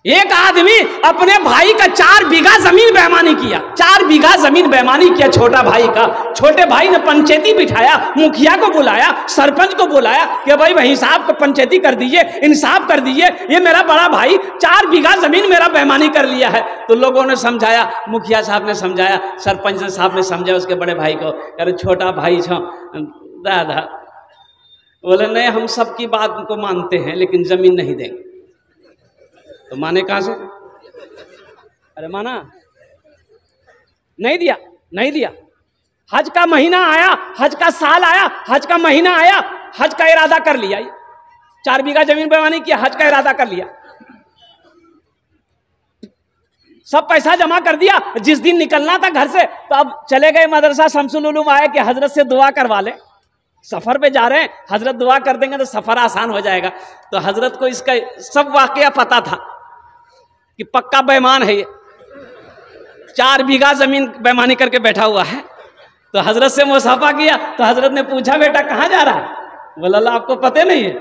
एक आदमी अपने भाई का 4 बीघा जमीन बेईमानी किया, 4 बीघा जमीन बेईमानी किया छोटा भाई का। छोटे भाई ने पंचायती बिठाया, मुखिया को बुलाया, सरपंच को बुलाया कि भाई हिसाब को पंचायती कर दीजिए, इंसाफ कर दीजिए, ये मेरा बड़ा भाई 4 बीघा जमीन मेरा बेईमानी कर लिया है। तो लोगों ने समझाया, मुखिया साहब ने समझाया, सरपंच साहब ने समझाया उसके बड़े भाई को, अरे छोटा भाई छो दादा। बोले नहीं, हम सबकी बात को मानते हैं लेकिन जमीन नहीं देंगे। तो माने कहां से? अरे माना नहीं दिया, नहीं दिया। हज का महीना आया, हज का साल आया, हज का महीना आया, हज का इरादा कर लिया, 4 बीघा जमीन बेईमानी किया, हज का इरादा कर लिया, सब पैसा जमा कर दिया। जिस दिन निकलना था घर से तो अब चले गए मदरसा शमसुल उलूम, आए कि हजरत से दुआ करवा ले, सफर पे जा रहे हैं, हजरत दुआ कर देंगे तो सफर आसान हो जाएगा। तो हजरत को इसका सब वाकया पता था कि पक्का बेईमान है ये, 4 बीघा जमीन बेईमानी करके बैठा हुआ है। तो हजरत से मुसाफा किया तो हजरत ने पूछा, बेटा कहाँ जा रहा है? बोला अल्लाह आपको पता नहीं है,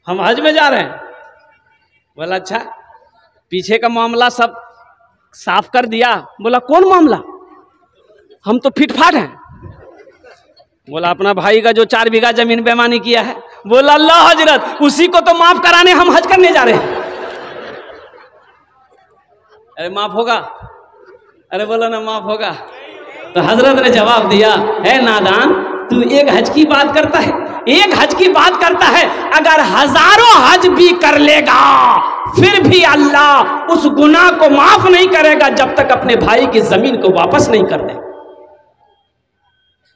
हम हज में जा रहे हैं। बोला अच्छा, पीछे का मामला सब साफ कर दिया? बोला कौन मामला, हम तो फिट फाट हैं। बोला अपना भाई का जो 4 बीघा जमीन बेईमानी किया है। बोला अल्लाह हजरत, उसी को तो माफ कराने हम हज करने जा रहे हैं। अरे माफ होगा? अरे बोलो ना माफ होगा। तो हजरत ने जवाब दिया, है नादान, तू एक हज की बात करता है, एक हज की बात करता है, अगर हजारों हज भी कर लेगा फिर भी अल्लाह उस गुनाह को माफ नहीं करेगा जब तक अपने भाई की जमीन को वापस नहीं कर दे।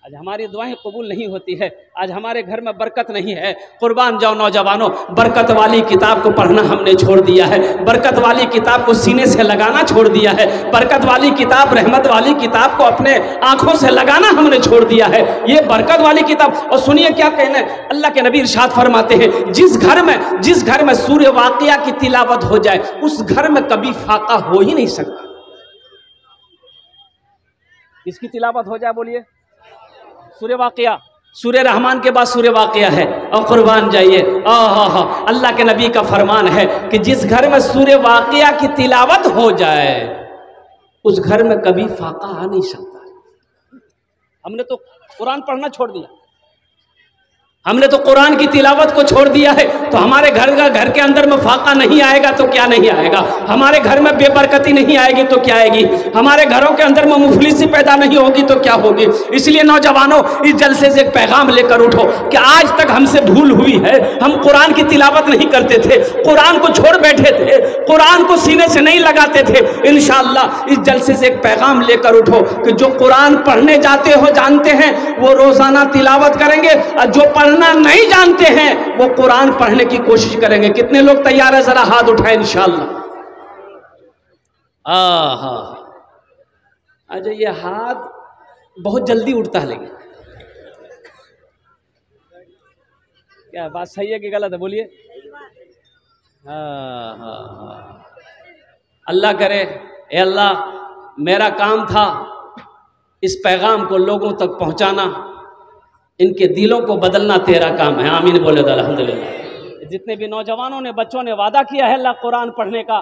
आज हमारी दुआएं कबूल नहीं होती है, आज हमारे घर में बरकत नहीं है। कुर्बान जाओ नौजवानों, बरकत वाली किताब को पढ़ना हमने छोड़ दिया है, बरकत वाली किताब को सीने से लगाना छोड़ दिया है, बरकत वाली किताब, रहमत वाली किताब को अपने आंखों से लगाना हमने छोड़ दिया है। ये बरकत वाली किताब। और सुनिए क्या कहना है, अल्लाह के नबी इरशाद फरमाते हैं, जिस घर में सूर्य वाक़िया की तिलावत हो जाए उस घर में कभी फाका हो ही नहीं सकता। इसकी तिलावत हो जाए, बोलिए सूर्य वाक़िया, सूर्य रहमान के बाद सूर्य वाक़िया है। और कुर्बान जाइए, अल्लाह के नबी का फरमान है कि जिस घर में सूर्य वाक़िया की तिलावत हो जाए उस घर में कभी फाका आ नहीं सकता। हमने तो कुरान पढ़ना छोड़ दिया, हमने तो कुरान की तिलावत को छोड़ दिया है। तो हमारे घर के अंदर में फाका नहीं आएगा तो क्या नहीं आएगा, हमारे घर में बेबरकती नहीं आएगी तो क्या आएगी, हमारे घरों के अंदर में मुफलिसी पैदा नहीं होगी तो क्या होगी। इसलिए नौजवानों, इस जलसे से एक पैगाम लेकर उठो कि आज तक हमसे भूल हुई है, हम कुरान की तिलावत नहीं करते थे, कुरान को छोड़ बैठे थे, कुरान को सीने से नहीं लगाते थे। इंशाअल्लाह इस जलसे से एक पैगाम लेकर उठो कि जो कुरान पढ़ने जाते हो जानते हैं वो रोजाना तिलावत करेंगे, और जो पढ़ना नहीं जानते हैं वो कुरान पढ़ने की कोशिश करेंगे। कितने लोग तैयार है, जरा हाथ उठाएं इंशाअल्लाह। अच्छा, ये हाथ बहुत जल्दी उठता है, लेकिन क्या बात सही है कि गलत है, बोलिए। अल्लाह करे, ए अल्लाह मेरा काम था इस पैगाम को लोगों तक पहुंचाना, इनके दिलों को बदलना तेरा काम है। आमीन बोले तो अल्हम्दुलिल्लाह। जितने भी नौजवानों ने, बच्चों ने वादा किया है अल्लाह कुरान पढ़ने का,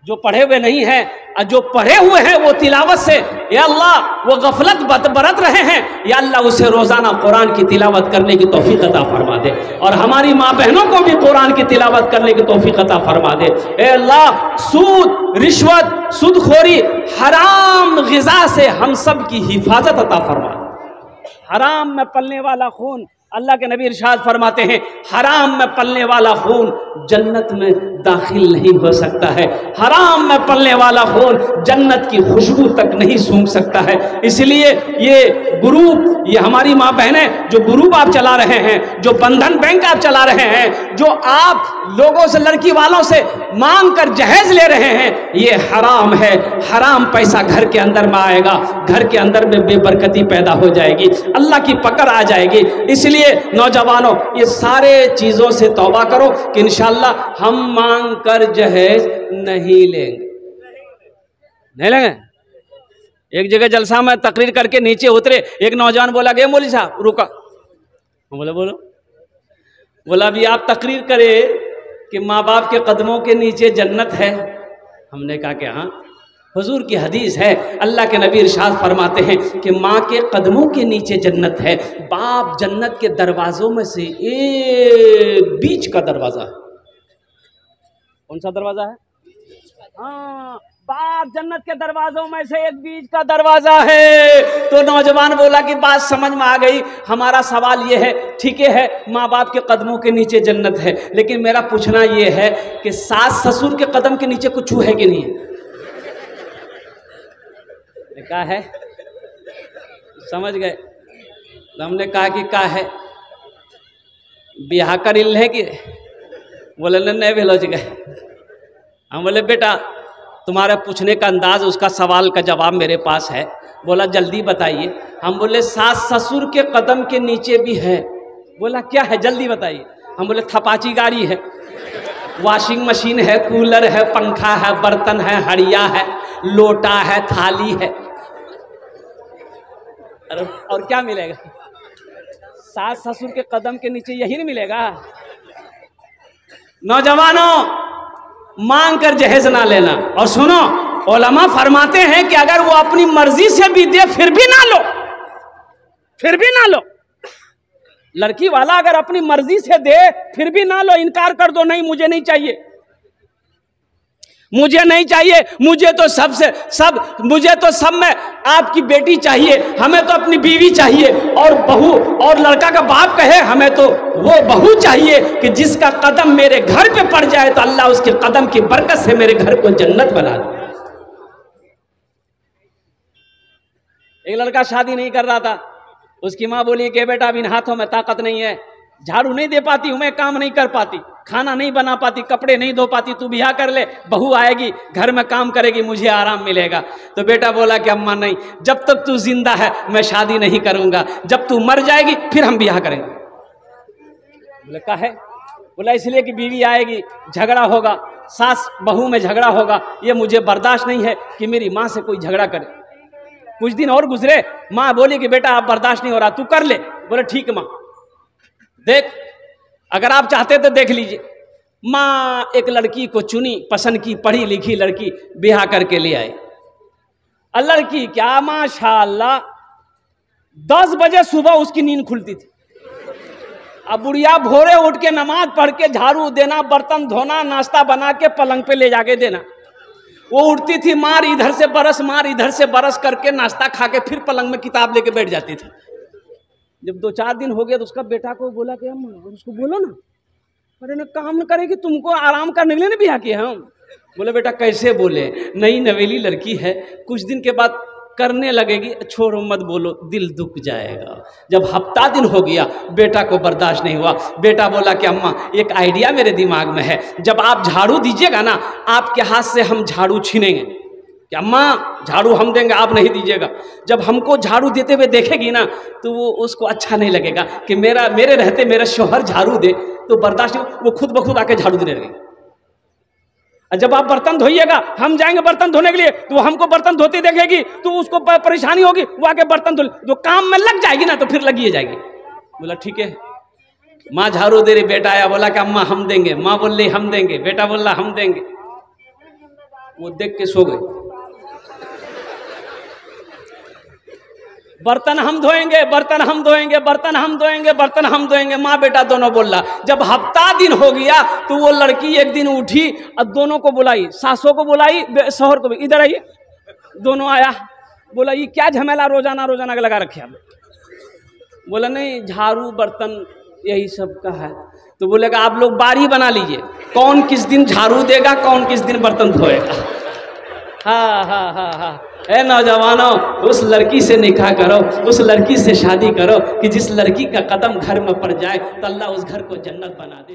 जो पढ़े हुए नहीं हैं और जो पढ़े हुए हैं वो तिलावत से, या अल्लाह वो गफलत बरत रहे हैं, या अल्लाह उसे रोजाना कुरान की तिलावत करने की तौफीक अता फरमा दे। और हमारी माँ बहनों को भी कुरान की तिलावत करने की तौफीक अता फरमा दे। ए अल्लाह, सूद, रिश्वत, सूदखोरी, हराम ग़िज़ा से हम सब की हिफाजत अता फरमा दे। हराम में पलने वाला खून, अल्लाह के नबी इरशाद फरमाते हैं, हराम में पलने वाला खून जन्नत में दाखिल नहीं हो सकता है, हराम में पलने वाला खून जन्नत की खुशबू तक नहीं सूंघ सकता है। इसलिए ये ग्रुप, ये हमारी माँ बहनें जो ग्रुप आप चला रहे हैं, जो बंधन बैंक आप चला रहे हैं, जो आप लोगों से, लड़की वालों से मांग कर जहेज ले रहे हैं, ये हराम है। हराम पैसा घर के अंदर में आएगा, घर के अंदर में बेबरकती पैदा हो जाएगी, अल्लाह की पकड़ आ जाएगी। इसलिए नौजवानों, ये सारे चीजों से तौबा करो कि इंशाअल्लाह हम मांग कर जहेज नहीं लेंगे, नहीं लेंगे। एक जगह जलसा में तकरीर करके नीचे उतरे, एक नौजवान बोला, गए मौलवी साहब रुका। बोला बोलो। बोला अभी आप तकरीर करे कि माँ बाप के कदमों के नीचे जन्नत है? हमने कहा कि हाँ, हुजूर की हदीस है, अल्लाह के नबी इरशाद फरमाते हैं कि माँ के कदमों के नीचे जन्नत है। बाप जन्नत के दरवाज़ों में से एक बीच का दरवाज़ा है। कौन सा दरवाज़ा है? हाँ, बाप जन्नत के दरवाजों में से एक बीच का दरवाजा है। तो नौजवान बोला कि बात समझ में आ गई, हमारा सवाल ये है, ठीक है माँ बाप के कदमों के नीचे जन्नत है, लेकिन मेरा पूछना ये है कि सास ससुर के कदम के नीचे कुछ है कि नहीं है? क्या है? समझ गए? तो हमने कहा कि क्या है, ब्याह कर इल है कि? बोले नहीं भेलोज गए। हम बोले बेटा तुम्हारे पूछने का अंदाज, उसका सवाल का जवाब मेरे पास है। बोला जल्दी बताइए। हम बोले सास ससुर के कदम के नीचे भी है। बोला क्या है, जल्दी बताइए। हम बोले थपाची गाड़ी है, वॉशिंग मशीन है, कूलर है, पंखा है, बर्तन है, हड़िया है, लोटा है, थाली है। अरे और क्या मिलेगा? सास ससुर के कदम के नीचे यही नहीं मिलेगा? नौजवानों, मांग कर जहेज ना लेना। और सुनो, उलमा फरमाते हैं कि अगर वो अपनी मर्जी से भी दे फिर भी ना लो, फिर भी ना लो। लड़की वाला अगर अपनी मर्जी से दे फिर भी ना लो, इनकार कर दो, नहीं मुझे नहीं चाहिए, मुझे नहीं चाहिए, मुझे तो मुझे तो सब में आपकी बेटी चाहिए, हमें तो अपनी बीवी चाहिए। और बहू, और लड़का का बाप कहे हमें तो वो बहू चाहिए कि जिसका कदम मेरे घर पे पड़ जाए तो अल्लाह उसके कदम की बरकत से मेरे घर को जन्नत बना दे। एक लड़का शादी नहीं कर रहा था, उसकी माँ बोली कि बेटा अब इन हाथों में ताकत नहीं है, झाड़ू नहीं दे पाती हूं मैं, काम नहीं कर पाती, खाना नहीं बना पाती, कपड़े नहीं धो पाती, तू ब्याह कर ले, बहू आएगी घर में काम करेगी, मुझे आराम मिलेगा। तो बेटा बोला कि अम्मा नहीं, जब तक तू जिंदा है मैं शादी नहीं करूंगा, जब तू मर जाएगी फिर हम ब्याह करेंगे। बोले क्या है? बोला इसलिए कि बीवी आएगी, झगड़ा होगा, सास बहू में झगड़ा होगा, ये मुझे बर्दाश्त नहीं है कि मेरी माँ से कोई झगड़ा करे। कुछ दिन और गुजरे, माँ बोली कि बेटा अब बर्दाश्त नहीं हो रहा, तू कर ले। बोले ठीक माँ, देख अगर आप चाहते तो देख लीजिए। माँ एक लड़की को चुनी, पसंद की, पढ़ी लिखी लड़की, ब्याह करके ले आई। लड़की क्या माशाअल्लाह 10 बजे सुबह उसकी नींद खुलती थी। अब बुढ़िया भोरे उठ के नमाज पढ़ के झाड़ू देना, बर्तन धोना, नाश्ता बना के पलंग पे ले जाके देना। वो उठती थी, मार इधर से बरस, मार इधर से बरस करके नाश्ता खा के फिर पलंग में किताब लेके बैठ जाती थी। जब 2-4 दिन हो गया तो उसका बेटा को बोला कि अम्मा उसको बोलो ना, अरे ना काम न करेगी, तुमको आराम करने के लिए ना ब्याह किया हम। बोले बेटा कैसे बोले, नई नवेली लड़की है, कुछ दिन के बाद करने लगेगी, छोड़ो मत बोलो, दिल दुख जाएगा। जब हफ्ता दिन हो गया बेटा को बर्दाश्त नहीं हुआ, बेटा बोला कि अम्मा एक आइडिया मेरे दिमाग में है, जब आप झाड़ू दीजिएगा ना आपके हाथ से हम झाड़ू छीनेंगे। कि अम्मा झाड़ू हम देंगे, आप नहीं दीजिएगा। जब हमको झाड़ू देते हुए देखेगी ना तो वो उसको अच्छा नहीं लगेगा कि मेरे रहते मेरा शौहर झाड़ू दे, तो बर्दाश्त नहीं, वो खुद ब खुद आके झाड़ू देने लगेगी। जब आप बर्तन धोइएगा, हम जाएंगे बर्तन धोने के लिए, तो हमको बर्तन धोते देखेगी तो उसको परेशानी होगी, वो आके बर्तन धो, जो काम में लग जाएगी ना तो फिर लगी जाएगी। बोला ठीक है। माँ झाड़ू दे रही, बेटा आया बोला कि अम्मा हम देंगे, माँ बोल रही हम देंगे, बेटा बोल रहा हम देंगे। वो देख के सो गए। बर्तन हम धोएंगे, बर्तन हम धोएंगे, बर्तन हम धोएंगे, बर्तन हम धोएंगे, माँ बेटा दोनों बोल रहा। जब हफ्ता दिन हो गया तो वो लड़की एक दिन उठी और दोनों को बुलाई, सासों को बुलाई, शौहर को भी, इधर आइए। दोनों आया, बोला ये क्या झमेला रोजाना रोजाना लगा रखे आप? बोला नहीं झाड़ू बर्तन यही सब का है। तो बोलेगा आप लोग बारी बना लीजिए, कौन किस दिन झाड़ू देगा, कौन किस दिन बर्तन धोएगा। हाँ हाँ हाँ हाँ। ए नौजवानों, उस लड़की से निकाह करो, उस लड़की से शादी करो कि जिस लड़की का कदम घर में पड़ जाए तो अल्लाह उस घर को जन्नत बना दे।